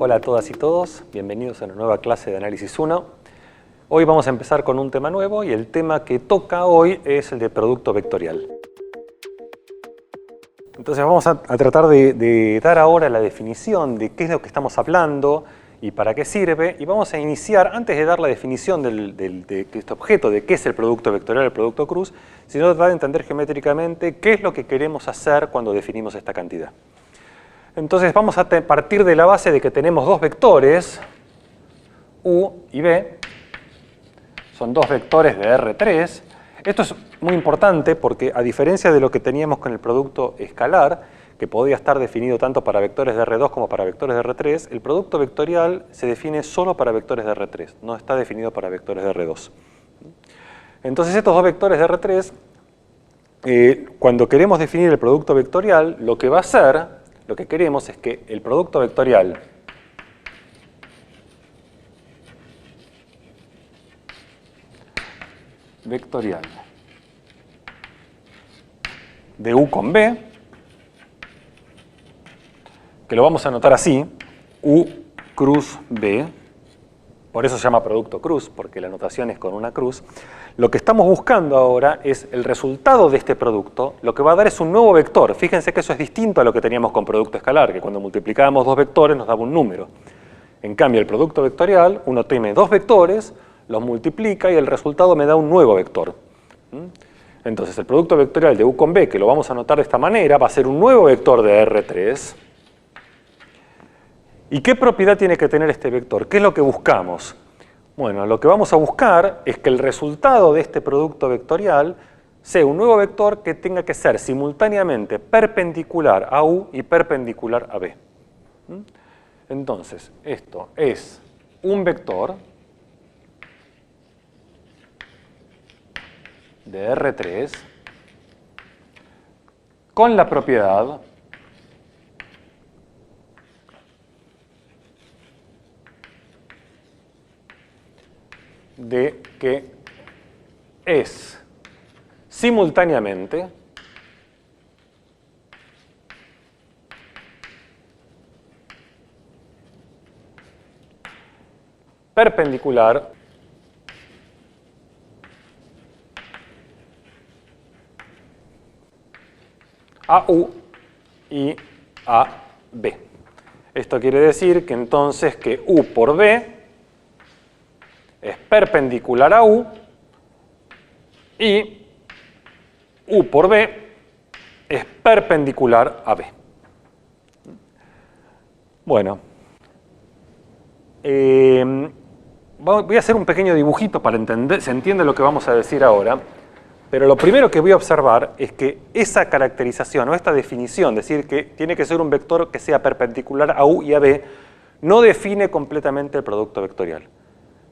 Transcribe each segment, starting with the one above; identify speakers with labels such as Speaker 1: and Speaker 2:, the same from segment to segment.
Speaker 1: Hola a todas y todos, bienvenidos a una nueva clase de Análisis 1. Hoy vamos a empezar con un tema nuevo y el tema que toca hoy es el de producto vectorial. Entonces vamos a tratar de dar ahora la definición de qué es lo que estamos hablando y para qué sirve. Y vamos a iniciar, antes de dar la definición de este objeto, de qué es el producto vectorial, el producto cruz, sino tratar de entender geométricamente qué es lo que queremos hacer cuando definimos esta cantidad. Entonces vamos a partir de la base de que tenemos dos vectores, U y B, son dos vectores de R3. Esto es muy importante porque a diferencia de lo que teníamos con el producto escalar, que podía estar definido tanto para vectores de R2 como para vectores de R3, el producto vectorial se define solo para vectores de R3, no está definido para vectores de R2. Entonces estos dos vectores de R3, cuando queremos definir el producto vectorial, lo que va a hacer, lo que queremos es que el producto vectorial de U con B, que lo vamos a anotar así, U cruz B, por eso se llama producto cruz, porque la notación es con una cruz. Lo que estamos buscando ahora es el resultado de este producto, lo que va a dar es un nuevo vector. Fíjense que eso es distinto a lo que teníamos con producto escalar, que cuando multiplicábamos dos vectores nos daba un número. En cambio, el producto vectorial, uno tiene dos vectores, los multiplica y el resultado me da un nuevo vector. Entonces, el producto vectorial de U con B, que lo vamos a anotar de esta manera, va a ser un nuevo vector de R3. ¿Y qué propiedad tiene que tener este vector? ¿Qué es lo que buscamos? Bueno, lo que vamos a buscar es que el resultado de este producto vectorial sea un nuevo vector que tenga que ser simultáneamente perpendicular a U y perpendicular a B. Entonces, esto es un vector de R3 con la propiedad de que es simultáneamente perpendicular a U y a B. Esto quiere decir que entonces que U por B es perpendicular a U y U por B es perpendicular a B. Bueno, voy a hacer un pequeño dibujito para se entiende lo que vamos a decir ahora, pero lo primero que voy a observar es que esa caracterización o esta definición, decir que tiene que ser un vector que sea perpendicular a U y a B, no define completamente el producto vectorial.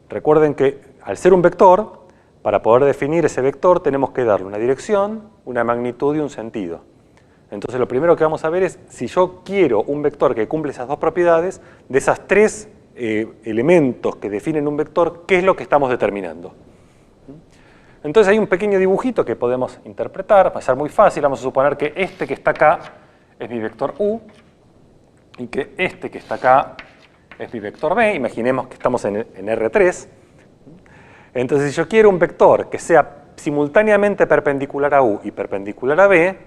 Speaker 1: Recuerden que al ser un vector, para poder definir ese vector tenemos que darle una dirección, una magnitud y un sentido. Entonces lo primero que vamos a ver es si yo quiero un vector que cumple esas dos propiedades, de esas tres elementos que definen un vector, ¿qué es lo que estamos determinando? Entonces hay un pequeño dibujito que podemos interpretar, va a ser muy fácil, vamos a suponer que este que está acá es mi vector U y que este que está acá es mi vector B, imaginemos que estamos en R3. Entonces, si yo quiero un vector que sea simultáneamente perpendicular a U y perpendicular a B,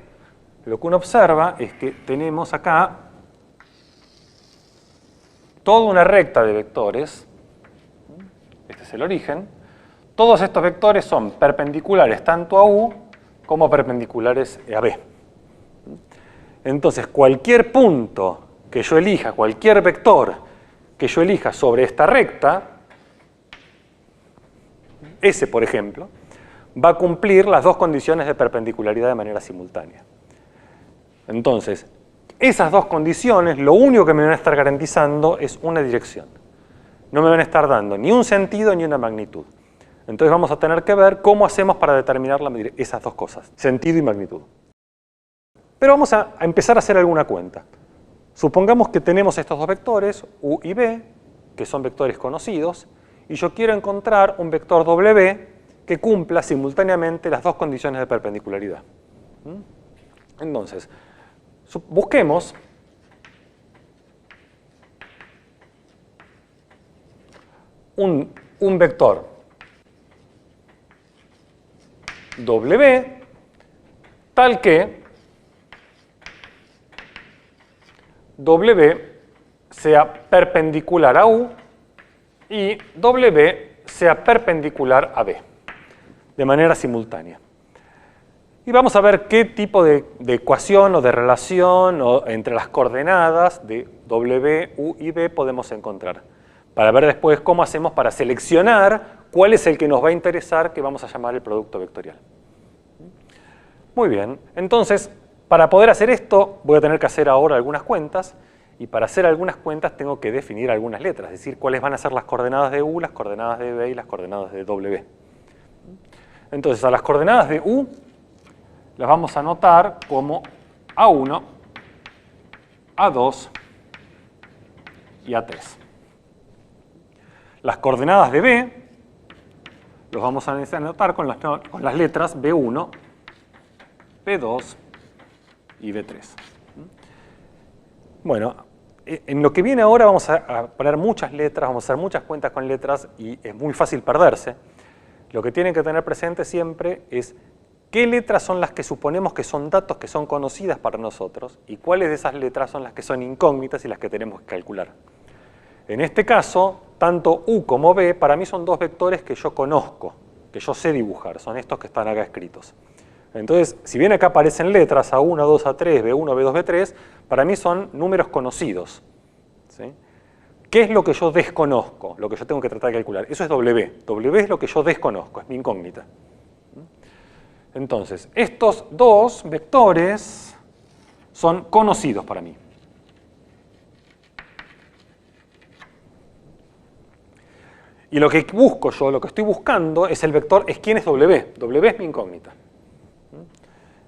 Speaker 1: lo que uno observa es que tenemos acá toda una recta de vectores, este es el origen, todos estos vectores son perpendiculares tanto a U como perpendiculares a B. Entonces, cualquier punto que yo elija, cualquier vector que yo elija sobre esta recta, ese por ejemplo, va a cumplir las dos condiciones de perpendicularidad de manera simultánea. Entonces, esas dos condiciones, lo único que me van a estar garantizando es una dirección. No me van a estar dando ni un sentido ni una magnitud. Entonces vamos a tener que ver cómo hacemos para determinar esas dos cosas, sentido y magnitud. Pero vamos a empezar a hacer alguna cuenta. Supongamos que tenemos estos dos vectores, U y B, que son vectores conocidos, y yo quiero encontrar un vector W que cumpla simultáneamente las dos condiciones de perpendicularidad. Entonces, busquemos un vector W tal que W sea perpendicular a U y W sea perpendicular a B, de manera simultánea. Y vamos a ver qué tipo de ecuación o de relación entre las coordenadas de W, U y B podemos encontrar, para ver después cómo hacemos para seleccionar cuál es el que nos va a interesar, que vamos a llamar el producto vectorial. Muy bien, entonces, para poder hacer esto, voy a tener que hacer ahora algunas cuentas, y para hacer algunas cuentas tengo que definir algunas letras, es decir, cuáles van a ser las coordenadas de U, las coordenadas de B y las coordenadas de W. Entonces, a las coordenadas de U las vamos a anotar como A1, A2 y A3. Las coordenadas de B los vamos a anotar con las letras B1, B2 y B3. Bueno, en lo que viene ahora vamos a poner muchas letras, vamos a hacer muchas cuentas con letras y es muy fácil perderse. Lo que tienen que tener presente siempre es qué letras son las que suponemos que son datos que son conocidas para nosotros y cuáles de esas letras son las que son incógnitas y las que tenemos que calcular. En este caso, tanto U como B para mí son dos vectores que yo conozco, que yo sé dibujar, son estos que están acá escritos. Entonces, si bien acá aparecen letras A1, A2, A3, B1, B2, B3, para mí son números conocidos, ¿sí? ¿Qué es lo que yo desconozco? Lo que yo tengo que tratar de calcular. Eso es W. W es lo que yo desconozco, es mi incógnita. Entonces, estos dos vectores son conocidos para mí. Y lo que busco yo, lo que estoy buscando es el vector, es quién es W. W es mi incógnita.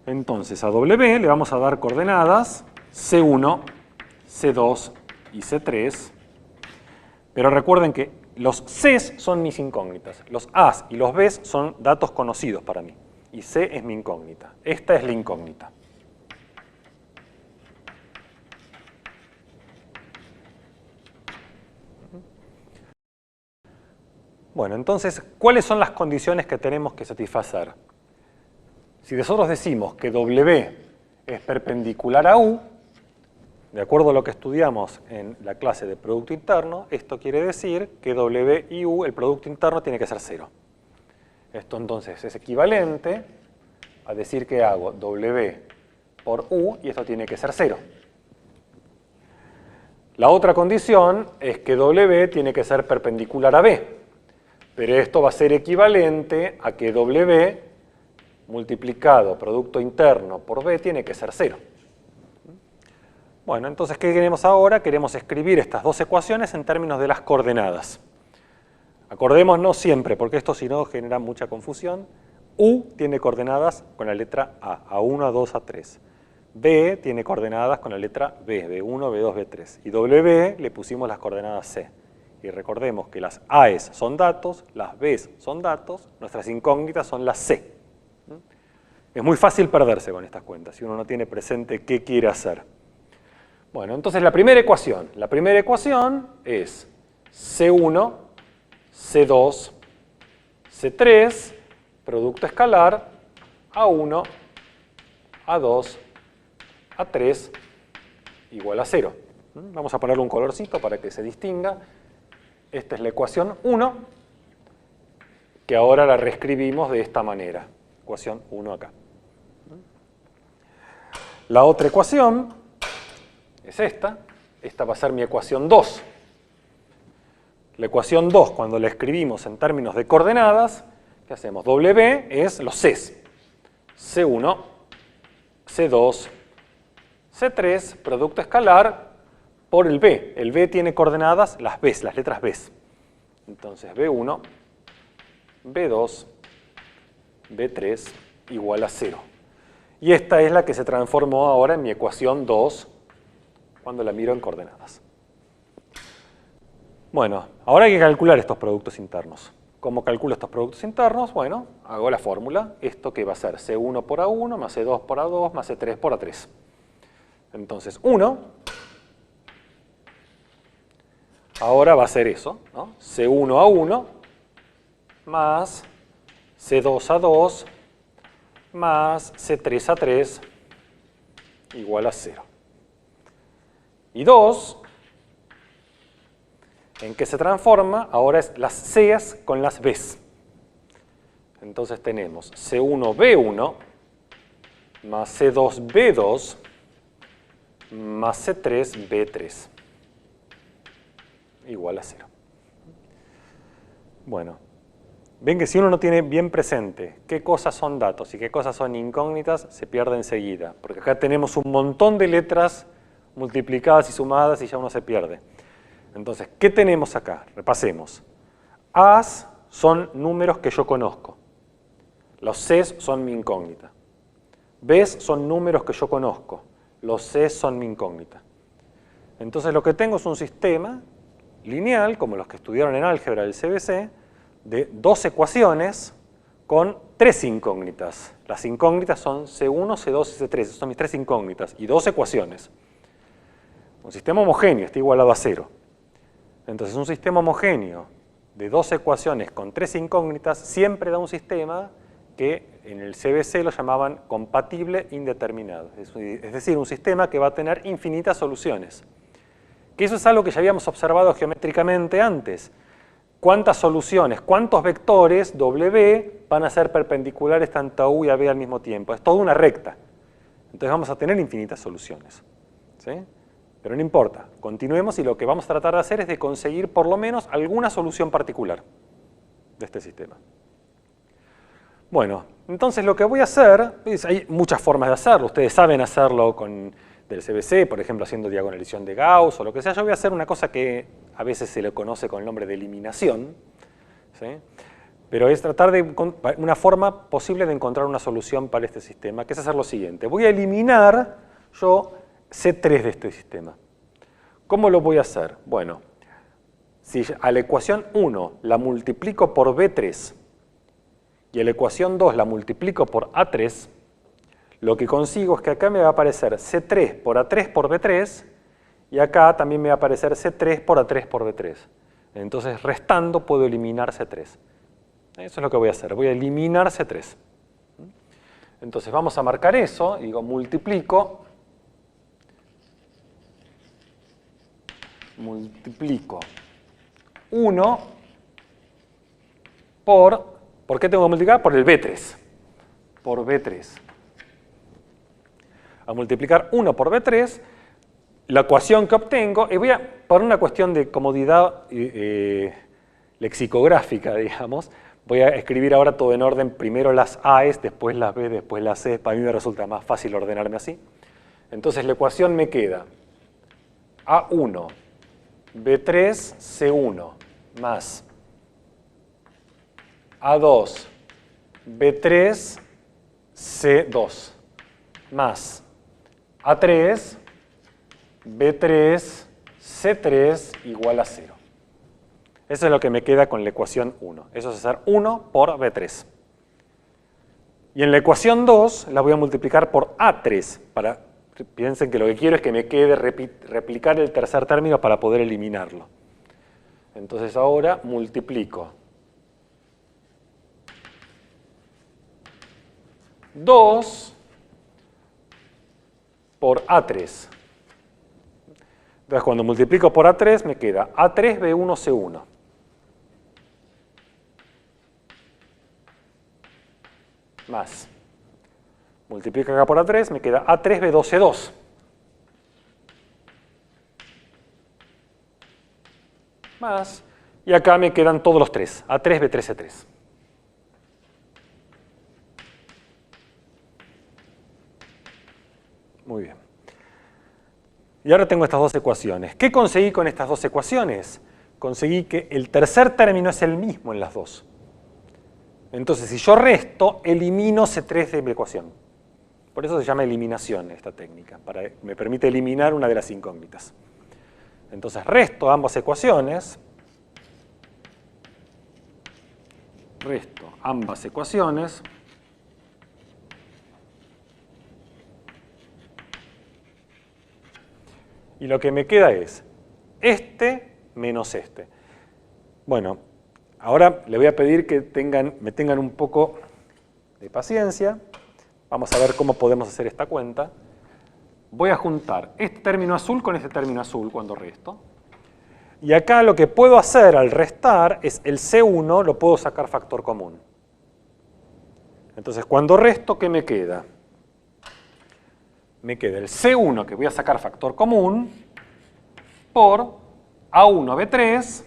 Speaker 1: Entonces, a W le vamos a dar coordenadas C1, C2 y C3. Pero recuerden que los Cs son mis incógnitas. Los As y los Bs son datos conocidos para mí. Y C es mi incógnita. Esta es la incógnita. Bueno, entonces, ¿cuáles son las condiciones que tenemos que satisfacer? Si nosotros decimos que W es perpendicular a U, de acuerdo a lo que estudiamos en la clase de producto interno, esto quiere decir que W y U, el producto interno, tiene que ser 0. Esto entonces es equivalente a decir que hago W por U y esto tiene que ser 0. La otra condición es que W tiene que ser perpendicular a B, pero esto va a ser equivalente a que W multiplicado producto interno por B tiene que ser 0. Bueno, entonces, ¿qué queremos ahora? Queremos escribir estas dos ecuaciones en términos de las coordenadas. Acordémonos siempre, porque esto si no genera mucha confusión. U tiene coordenadas con la letra A, A1, A2, A3. B tiene coordenadas con la letra B, B1, B2, B3. Y W le pusimos las coordenadas C. Y recordemos que las A's son datos, las B's son datos, nuestras incógnitas son las C. Es muy fácil perderse con estas cuentas si uno no tiene presente qué quiere hacer. Bueno, entonces la primera ecuación es C1, C2, C3, producto escalar, A1, A2, A3, igual a 0. Vamos a ponerle un colorcito para que se distinga. Esta es la ecuación 1, que ahora la reescribimos de esta manera. Ecuación 1 acá. La otra ecuación es esta. Esta va a ser mi ecuación 2. La ecuación 2, cuando la escribimos en términos de coordenadas, ¿qué hacemos? W es los Cs. C1, C2, C3, producto escalar, por el B. El B tiene coordenadas las Bs, las letras Bs. Entonces B1, B2, B3 igual a 0. Y esta es la que se transformó ahora en mi ecuación 2 cuando la miro en coordenadas. Bueno, ahora hay que calcular estos productos internos. ¿Cómo calculo estos productos internos? Bueno, hago la fórmula. Esto que va a ser C1 por A1 más C2 por A2 más C3 por A3. Entonces 1 ahora va a ser eso, ¿no? C1 a 1 más C2 a 2 más C3 a 3 igual a 0. Y 2, ¿en qué se transforma? Ahora es las Cs con las Bs. Entonces tenemos C1B1 más C2B2 más C3B3 igual a 0. Bueno, ven que si uno no tiene bien presente qué cosas son datos y qué cosas son incógnitas, se pierde enseguida. Porque acá tenemos un montón de letras multiplicadas y sumadas y ya uno se pierde. Entonces, ¿qué tenemos acá? Repasemos. A's son números que yo conozco. Los C's son mi incógnita. B's son números que yo conozco. Los C's son mi incógnita. Entonces lo que tengo es un sistema lineal, como los que estudiaron en álgebra del CBC, de dos ecuaciones con tres incógnitas. Las incógnitas son C1, C2 y C3. Esas son mis tres incógnitas. Y dos ecuaciones. Un sistema homogéneo está igualado a 0. Entonces un sistema homogéneo de dos ecuaciones con tres incógnitas siempre da un sistema que en el CBC lo llamaban compatible indeterminado. Es decir, un sistema que va a tener infinitas soluciones. Que eso es algo que ya habíamos observado geométricamente antes. ¿Cuántas soluciones, cuántos vectores W van a ser perpendiculares tanto a U y a B al mismo tiempo? Es toda una recta. Entonces vamos a tener infinitas soluciones. ¿Sí? Pero no importa, continuemos y lo que vamos a tratar de hacer es de conseguir por lo menos alguna solución particular de este sistema. Bueno, entonces lo que voy a hacer, hay muchas formas de hacerlo, ustedes saben hacerlo del CBC, por ejemplo haciendo diagonalización de Gauss o lo que sea. Yo voy a hacer una cosa que a veces se le conoce con el nombre de eliminación, ¿sí? Pero es tratar de una forma posible de encontrar una solución para este sistema, que es hacer lo siguiente. Voy a eliminar yo C3 de este sistema. ¿Cómo lo voy a hacer? Bueno, si a la ecuación 1 la multiplico por B3 y a la ecuación 2 la multiplico por A3, lo que consigo es que acá me va a aparecer C3 por A3 por B3 y acá también me va a aparecer C3 por A3 por B3. Entonces, restando puedo eliminar C3. Eso es lo que voy a hacer, voy a eliminar C3. Entonces vamos a marcar eso, digo multiplico 1 ¿por qué tengo que multiplicar? Por el B3. Por B3. A multiplicar 1 por B3, la ecuación que obtengo, y por una cuestión de comodidad lexicográfica, digamos, voy a escribir ahora todo en orden, primero las A's, después las B, después las C, para mí me resulta más fácil ordenarme así. Entonces la ecuación me queda A1, B3, C1, más A2, B3, C2, más A3, B3, C3 igual a 0. Eso es lo que me queda con la ecuación 1. Eso es hacer 1 por B3. Y en la ecuación 2 la voy a multiplicar por A3. Piensen que lo que quiero es que me quede replicar el tercer término para poder eliminarlo. Entonces ahora multiplico 2 por A3. Entonces cuando multiplico por A3 me queda A3 B1 C1. Más. Multiplico acá por A3, me queda A3 B2 C2. Más. Y acá me quedan todos los tres. A3 B3 C3. Muy bien. Y ahora tengo estas dos ecuaciones. ¿Qué conseguí con estas dos ecuaciones? Conseguí que el tercer término es el mismo en las dos. Entonces, si yo resto, elimino C3 de mi ecuación. Por eso se llama eliminación esta técnica. Me permite eliminar una de las incógnitas. Entonces, resto ambas ecuaciones. Resto ambas ecuaciones. Y lo que me queda es este menos este. Bueno, ahora le voy a pedir que me tengan un poco de paciencia. Vamos a ver cómo podemos hacer esta cuenta. Voy a juntar este término azul con este término azul cuando resto. Y acá lo que puedo hacer al restar es el C1 lo puedo sacar factor común. Entonces cuando resto, ¿qué me queda? Me queda el C1 que voy a sacar factor común por A1B3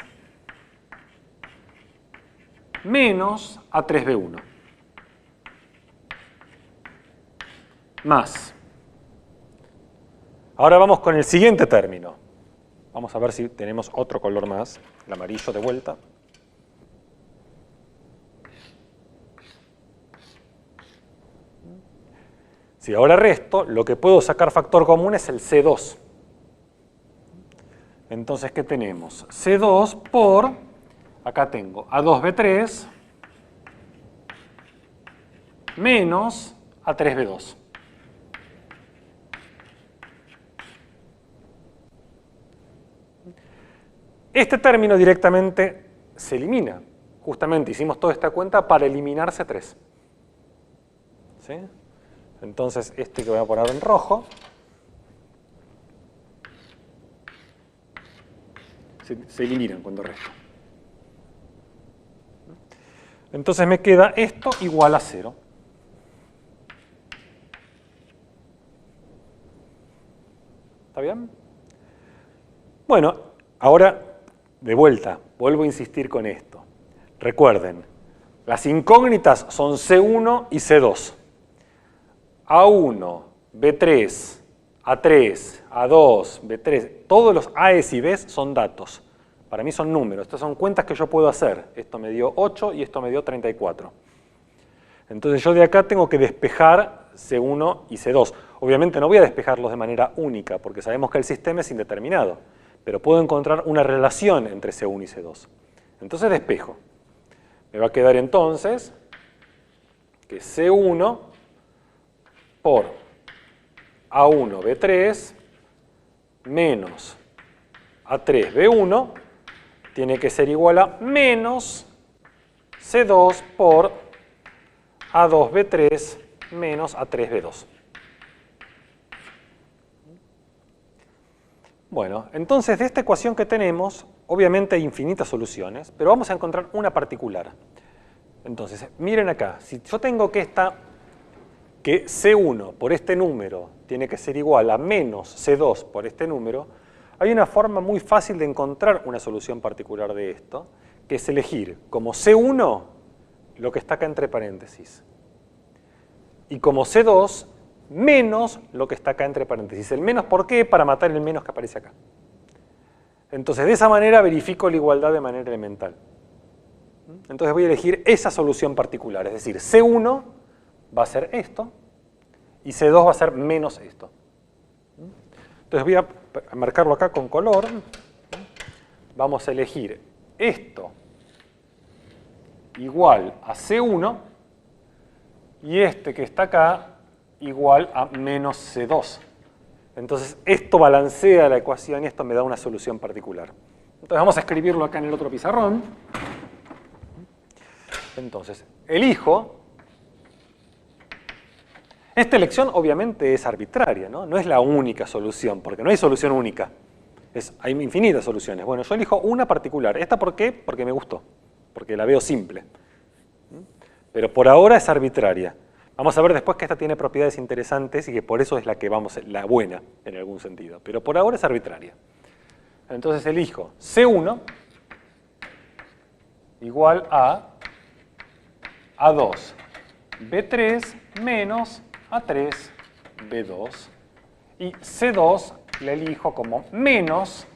Speaker 1: menos A3B1. Más. Ahora vamos con el siguiente término. Vamos a ver si tenemos otro color más, el amarillo de vuelta. Si ahora resto, lo que puedo sacar factor común es el C2. Entonces, ¿qué tenemos? C2 por, acá tengo A2B3 menos A3B2. Este término directamente se elimina. Justamente hicimos toda esta cuenta para eliminar C3. ¿Sí? Entonces, este que voy a poner en rojo, se eliminan cuando resto. Entonces me queda esto igual a 0. ¿Está bien? Bueno, ahora, de vuelta, vuelvo a insistir con esto. Recuerden, las incógnitas son C1 y C2. A1, B3, A3, A2, B3, todos los A's y B's son datos. Para mí son números, estas son cuentas que yo puedo hacer. Esto me dio 8 y esto me dio 34. Entonces yo de acá tengo que despejar C1 y C2. Obviamente no voy a despejarlos de manera única, porque sabemos que el sistema es indeterminado, pero puedo encontrar una relación entre C1 y C2. Entonces despejo. Me va a quedar entonces que C1 por A1B3 menos A3B1 tiene que ser igual a menos C2 por A2B3 menos A3B2. Bueno, entonces de esta ecuación que tenemos, obviamente hay infinitas soluciones, pero vamos a encontrar una particular. Entonces, miren acá, si yo tengo que C1 por este número tiene que ser igual a menos C2 por este número, hay una forma muy fácil de encontrar una solución particular de esto, que es elegir como C1 lo que está acá entre paréntesis y como C2 menos lo que está acá entre paréntesis. El menos, ¿por qué? Para matar el menos que aparece acá. Entonces, de esa manera verifico la igualdad de manera elemental. Entonces voy a elegir esa solución particular, es decir, C1 va a ser esto y C2 va a ser menos esto. Entonces voy a marcarlo acá con color. Vamos a elegir esto igual a C1 y este que está acá igual a menos C2. Entonces esto balancea la ecuación y esto me da una solución particular. Entonces vamos a escribirlo acá en el otro pizarrón. Entonces, elijo. Esta elección obviamente es arbitraria, ¿no? No es la única solución, porque no hay solución única. Hay infinitas soluciones. Bueno, yo elijo una particular. ¿Esta por qué? Porque me gustó, porque la veo simple. Pero por ahora es arbitraria. Vamos a ver después que esta tiene propiedades interesantes y que por eso es la buena, en algún sentido. Pero por ahora es arbitraria. Entonces elijo C1 igual a A2 B3 menos A3 B2 y C2 le elijo como menos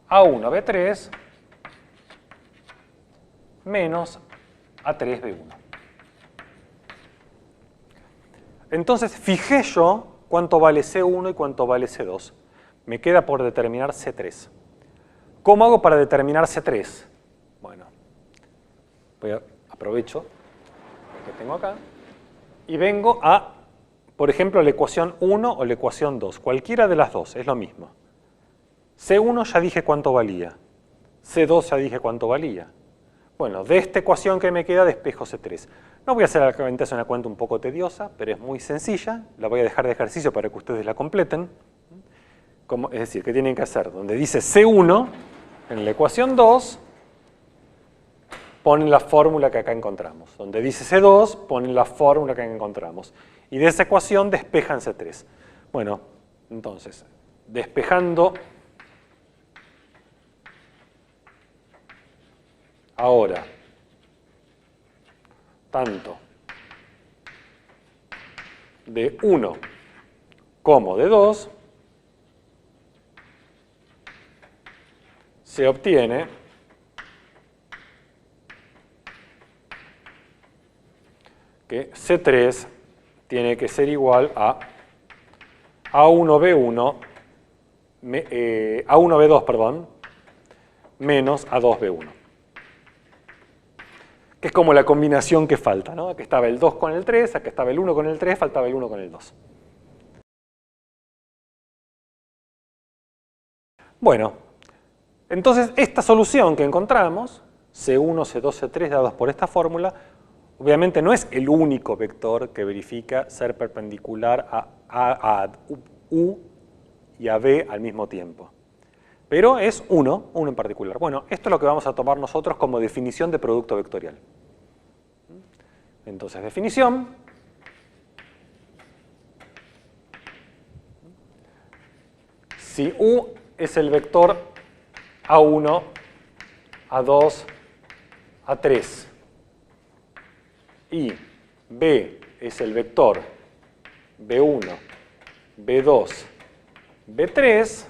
Speaker 1: A1 B3 menos A3 B1. Entonces fijé yo cuánto vale C1 y cuánto vale C2. Me queda por determinar C3. ¿Cómo hago para determinar C3? Bueno, aprovecho lo que tengo acá y vengo a, por ejemplo, la ecuación 1 o la ecuación 2. Cualquiera de las dos, es lo mismo. C1 ya dije cuánto valía. C2 ya dije cuánto valía. Bueno, de esta ecuación que me queda despejo C3. No voy a hacer realmente una cuenta un poco tediosa, pero es muy sencilla. La voy a dejar de ejercicio para que ustedes la completen. Es decir, ¿qué tienen que hacer? Donde dice C1, en la ecuación 2, ponen la fórmula que acá encontramos. Donde dice C2, ponen la fórmula que acá encontramos. Y de esa ecuación despejan C3. Bueno, entonces, despejando ahora tanto de 1 como de 2, se obtiene que C3 tiene que ser igual a A1B1, A1B2, perdón, menos A2B1. Que es como la combinación que falta, ¿no? Aquí estaba el 2 con el 3, aquí estaba el 1 con el 3, faltaba el 1 con el 2. Bueno, entonces esta solución que encontramos, C1, C2, C3 dados por esta fórmula, obviamente no es el único vector que verifica ser perpendicular a U y a B al mismo tiempo. Pero es uno en particular. Bueno, esto es lo que vamos a tomar nosotros como definición de producto vectorial. Entonces, definición. Si U es el vector A1, A2, A3 y B es el vector B1, B2, B3,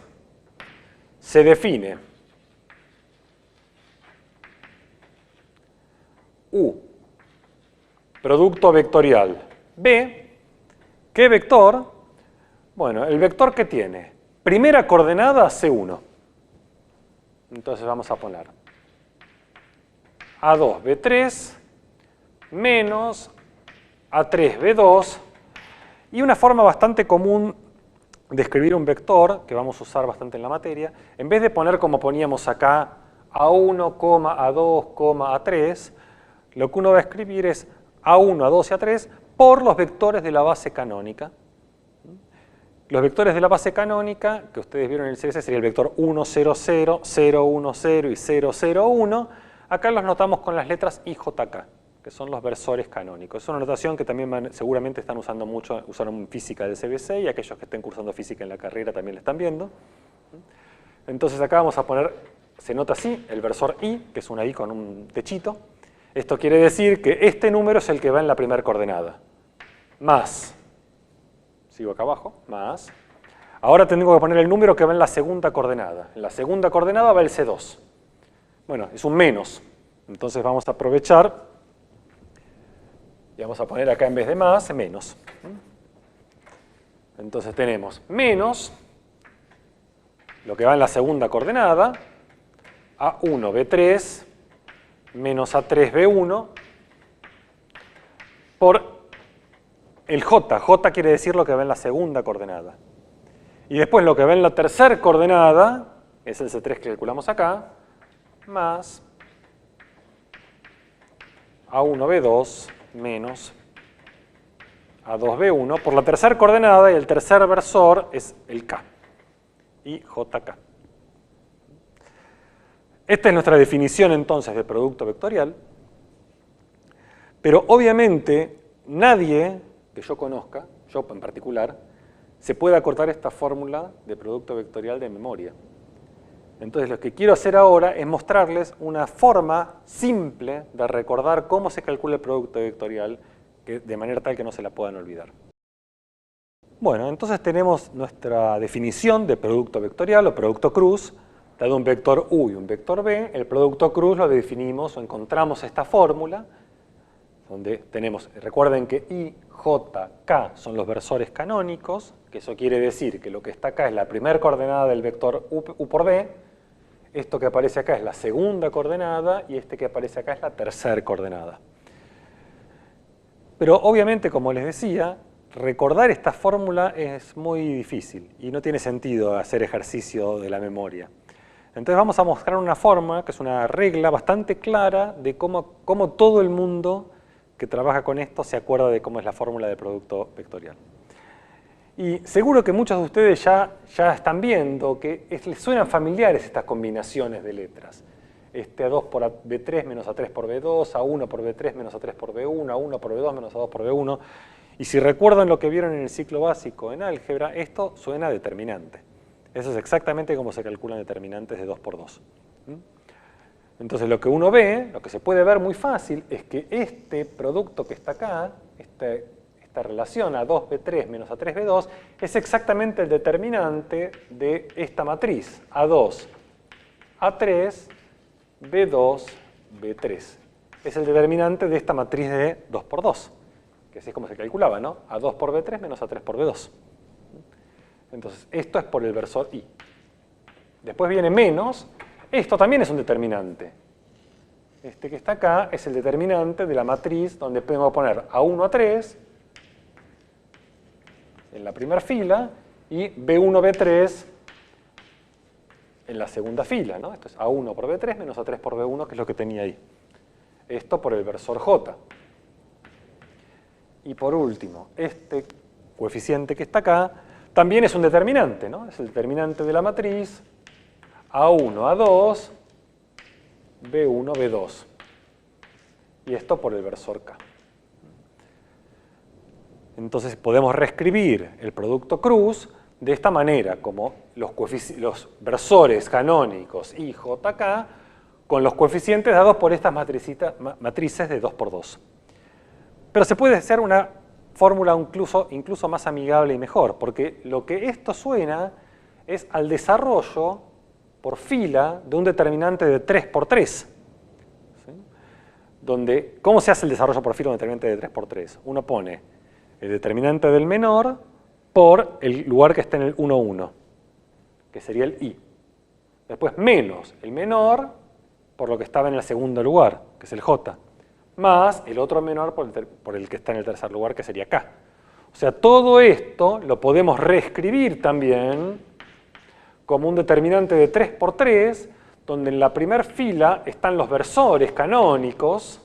Speaker 1: se define U, producto vectorial B. ¿Qué vector? Bueno, el vector que tiene primera coordenada C1. Entonces vamos a poner A2, B3 menos A3, B2. Y una forma bastante común de escribir un vector, que vamos a usar bastante en la materia, en vez de poner como poníamos acá A1, A2, A3, lo que uno va a escribir es A1, A2 y A3 por los vectores de la base canónica. Los vectores de la base canónica, que ustedes vieron en el CSS, sería el vector 1, 0, 0, 0, 1, 0 y 0, 0, 1. Acá los notamos con las letras IJK, que son los versores canónicos. Es una notación que también seguramente están usando mucho, usaron en física del CBC, y aquellos que estén cursando física en la carrera también la están viendo. Entonces acá vamos a poner, se nota así, el versor I, que es una I con un techito. Esto quiere decir que este número es el que va en la primera coordenada. Más, sigo acá abajo, más. Ahora tengo que poner el número que va en la segunda coordenada. En la segunda coordenada va el C2. Bueno, es un menos. Entonces vamos a aprovechar y vamos a poner acá en vez de más, menos. Entonces tenemos menos lo que va en la segunda coordenada, A1, B3, menos A3, B1, por el J. J quiere decir lo que va en la segunda coordenada. Y después lo que va en la tercera coordenada, es el C3 que calculamos acá, más A1, B2, menos A2B1 por la tercera coordenada, y el tercer versor es el K, y JK. Esta es nuestra definición entonces de producto vectorial, pero obviamente nadie que yo conozca, yo en particular, se puede acortar esta fórmula de producto vectorial de memoria. Entonces lo que quiero hacer ahora es mostrarles una forma simple de recordar cómo se calcula el producto vectorial, de manera tal que no se la puedan olvidar. Bueno, entonces tenemos nuestra definición de producto vectorial o producto cruz, dado un vector U y un vector B. El producto cruz lo definimos o encontramos esta fórmula, donde tenemos, recuerden que I, J, K son los versores canónicos, que eso quiere decir que lo que está acá es la primera coordenada del vector U por B, esto que aparece acá es la segunda coordenada y este que aparece acá es la tercera coordenada. Pero obviamente, como les decía, recordar esta fórmula es muy difícil y no tiene sentido hacer ejercicio de la memoria. Entonces vamos a mostrar una forma, que es una regla bastante clara de cómo todo el mundo que trabaja con esto se acuerda de cómo es la fórmula de producto vectorial. Y seguro que muchos de ustedes ya están viendo que les suenan familiares estas combinaciones de letras. A2 por B3 menos A3 por B2, A1 por B3 menos A3 por B1, A1 por B2 menos A2 por B1. Y si recuerdan lo que vieron en el ciclo básico en álgebra, esto suena a determinante. Eso es exactamente como se calculan determinantes de 2 por 2. Entonces lo que uno ve, lo que se puede ver muy fácil, es que este producto que está acá, esta relación A2B3 menos A3B2, es exactamente el determinante de esta matriz, A2, A3, B2, B3. Es el determinante de esta matriz de 2 por 2, que así es como se calculaba, ¿no? A2 por B3 menos A3 por B2. Entonces, esto es por el versor I. Después viene menos. Esto también es un determinante. Este que está acá es el determinante de la matriz donde podemos poner A1, A3 en la primera fila y B1, B3 en la segunda fila, ¿no? Esto es A1 por B3 menos A3 por B1, que es lo que tenía ahí. Esto por el versor J. Y por último, este coeficiente que está acá también es un determinante, ¿no? Es el determinante de la matriz A1, A2, B1, B2. Y esto por el versor K. Entonces podemos reescribir el producto cruz de esta manera, como los versores canónicos I, J, K, con los coeficientes dados por estas matrices de 2 por 2. Pero se puede hacer una fórmula incluso más amigable y mejor, porque lo que esto suena es al desarrollo por fila de un determinante de 3 por 3. ¿Sí? ¿Cómo se hace el desarrollo por fila de un determinante de 3 por 3? Uno pone el determinante del menor por el lugar que está en el 1, 1, que sería el I. Después menos el menor por lo que estaba en el segundo lugar, que es el J, más el otro menor por el que está en el tercer lugar, que sería K. O sea, todo esto lo podemos reescribir también como un determinante de 3 por 3, donde en la primera fila están los versores canónicos.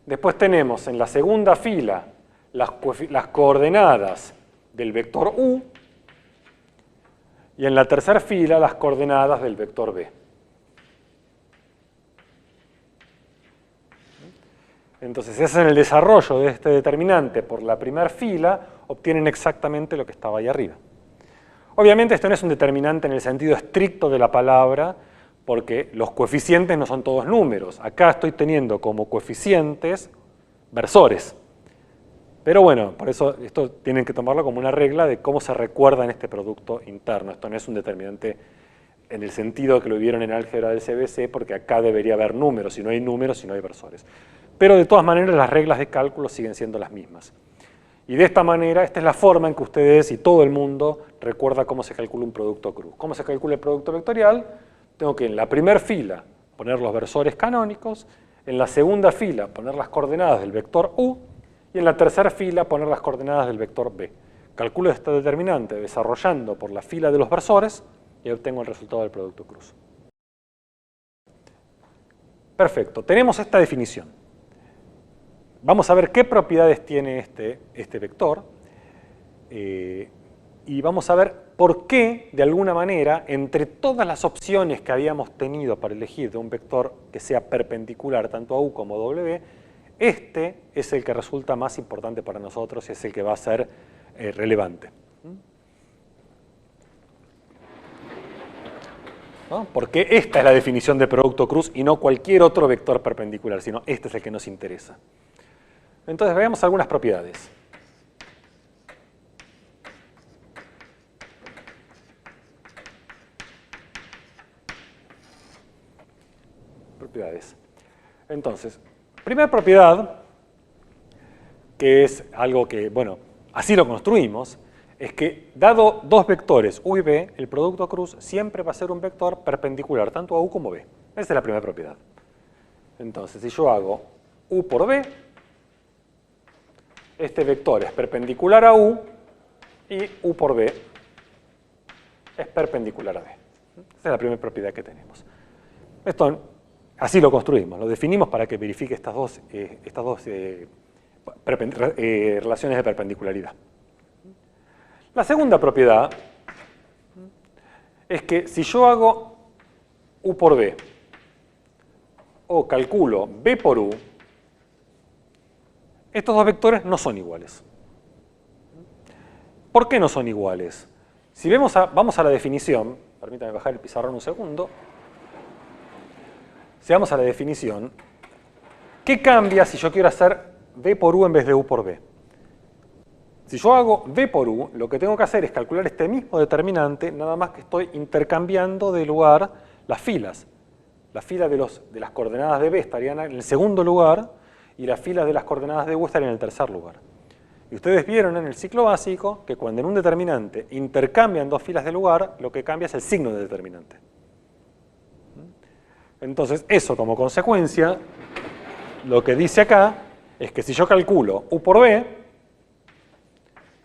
Speaker 1: Después tenemos en la segunda fila las coordenadas del vector U, y en la tercera fila las coordenadas del vector B. Entonces, si hacen el desarrollo de este determinante por la primera fila, obtienen exactamente lo que estaba ahí arriba. Obviamente esto no es un determinante en el sentido estricto de la palabra, porque los coeficientes no son todos números. Acá estoy teniendo como coeficientes versores. Pero bueno, por eso esto tienen que tomarlo como una regla de cómo se recuerda en este producto interno. Esto no es un determinante en el sentido que lo vieron en álgebra del CBC, porque acá debería haber números, si no hay números, si no hay versores. Pero de todas maneras las reglas de cálculo siguen siendo las mismas. Y de esta manera, esta es la forma en que ustedes y todo el mundo recuerda cómo se calcula un producto cruz. ¿Cómo se calcula el producto vectorial? Tengo que en la primera fila poner los versores canónicos, en la segunda fila poner las coordenadas del vector U, y en la tercera fila poner las coordenadas del vector B. Calculo este determinante desarrollando por la fila de los versores y obtengo el resultado del producto cruz. Perfecto, tenemos esta definición. Vamos a ver qué propiedades tiene este vector y vamos a ver por qué, de alguna manera, entre todas las opciones que habíamos tenido para elegir de un vector que sea perpendicular tanto a U como a W, este es el que resulta más importante para nosotros y es el que va a ser relevante. ¿No? Porque esta es la definición de producto cruz y no cualquier otro vector perpendicular, sino este es el que nos interesa. Entonces veamos algunas propiedades. Entonces, primera propiedad, que es algo que, bueno, así lo construimos, es que dado dos vectores U y B, el producto cruz siempre va a ser un vector perpendicular tanto a U como B. Esa es la primera propiedad. Entonces, si yo hago U por B, este vector es perpendicular a U y U por B es perpendicular a B. Esa es la primera propiedad que tenemos. Esto, así lo construimos, lo definimos para que verifique estas dos relaciones de perpendicularidad. La segunda propiedad es que si yo hago U por B o calculo B por U, estos dos vectores no son iguales. ¿Por qué no son iguales? Si vamos a la definición, permítanme bajar el pizarrón un segundo. Si vamos a la definición, ¿qué cambia si yo quiero hacer B por U en vez de U por B? Si yo hago B por U, lo que tengo que hacer es calcular este mismo determinante, nada más que estoy intercambiando de lugar las filas. Las filas de las coordenadas de B estarían en el segundo lugar y las filas de las coordenadas de U estarían en el tercer lugar. Y ustedes vieron en el ciclo básico que cuando en un determinante intercambian dos filas de lugar, lo que cambia es el signo del determinante. Entonces, eso como consecuencia, lo que dice acá es que si yo calculo U por B,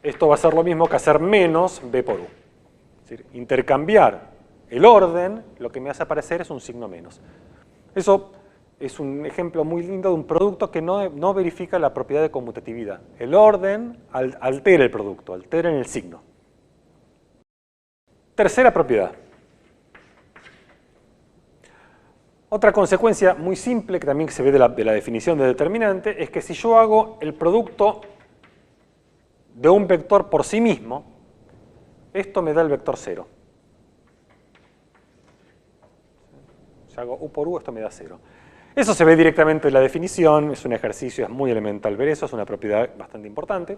Speaker 1: esto va a ser lo mismo que hacer menos B por U. Es decir, intercambiar el orden, lo que me hace aparecer es un signo menos. Eso es un ejemplo muy lindo de un producto que no verifica la propiedad de conmutatividad. El orden altera el producto, altera en el signo. Tercera propiedad. Otra consecuencia muy simple que también se ve de la definición de determinante es que si yo hago el producto de un vector por sí mismo, esto me da el vector 0. Si hago U por U, esto me da 0. Eso se ve directamente en la definición, es un ejercicio, es muy elemental ver eso, es una propiedad bastante importante.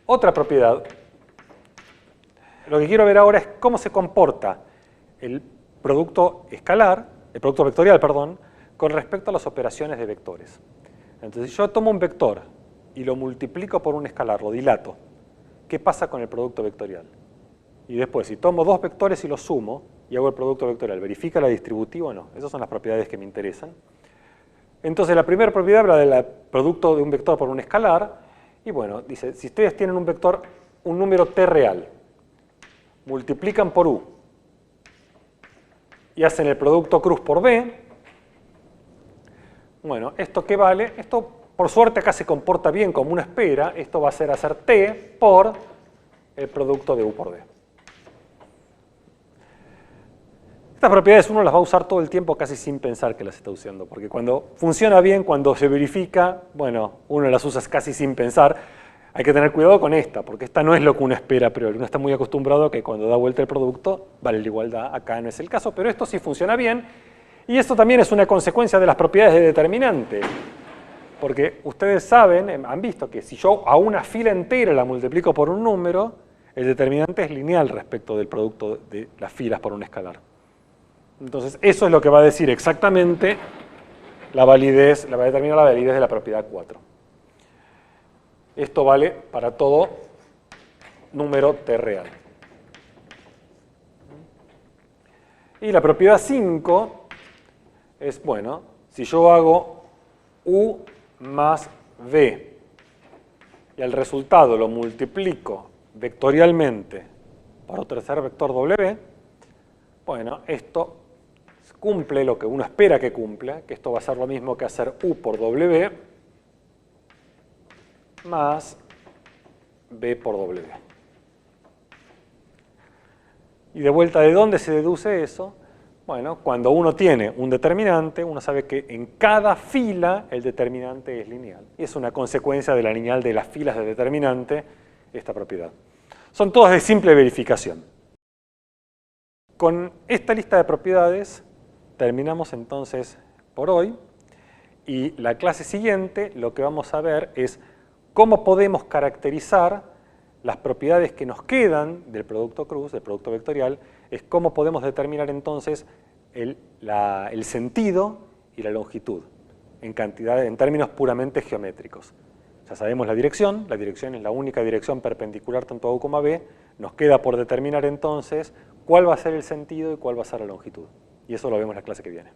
Speaker 1: Otra propiedad, lo que quiero ver ahora es cómo se comporta el producto escalar, el producto vectorial, perdón, con respecto a las operaciones de vectores. Entonces, si yo tomo un vector y lo multiplico por un escalar, lo dilato, ¿qué pasa con el producto vectorial? Y después, si tomo dos vectores y los sumo, y hago el producto vectorial, ¿verifica la distributiva o no? Esas son las propiedades que me interesan. Entonces, la primera propiedad habla del producto de un vector por un escalar, y bueno, dice, si ustedes tienen un vector, un número t real, multiplican por u, y hacen el producto cruz por b, bueno, ¿esto qué vale? Esto, por suerte, acá se comporta bien como uno espera, esto va a ser hacer t por el producto de u por b. Estas propiedades uno las va a usar todo el tiempo casi sin pensar que las está usando, porque cuando funciona bien, cuando se verifica, bueno, uno las usa casi sin pensar. Hay que tener cuidado con esta, porque esta no es lo que uno espera a priori. Uno está muy acostumbrado a que cuando da vuelta el producto vale la igualdad. Acá no es el caso, pero esto sí funciona bien. Y esto también es una consecuencia de las propiedades de determinante. Porque ustedes saben, han visto que si yo a una fila entera la multiplico por un número, el determinante es lineal respecto del producto de las filas por un escalar. Entonces, eso es lo que va a decir exactamente la validez, va a determinar la validez de la propiedad 4. Esto vale para todo número t real. Y la propiedad 5 es, bueno, si yo hago u más v y al resultado lo multiplico vectorialmente por otro tercer vector w, bueno, esto cumple lo que uno espera que cumpla, que esto va a ser lo mismo que hacer u por w más b por w. Y de vuelta, ¿de dónde se deduce eso? Bueno, cuando uno tiene un determinante, uno sabe que en cada fila el determinante es lineal. Y es una consecuencia de la lineal de las filas de determinante, esta propiedad. Son todas de simple verificación. Con esta lista de propiedades terminamos entonces por hoy. Y la clase siguiente lo que vamos a ver es cómo podemos caracterizar las propiedades que nos quedan del producto cruz, del producto vectorial, es cómo podemos determinar entonces el sentido y la longitud en términos puramente geométricos. Ya sabemos la dirección es la única dirección perpendicular tanto a U como a B, nos queda por determinar entonces cuál va a ser el sentido y cuál va a ser la longitud. Y eso lo vemos en la clase que viene.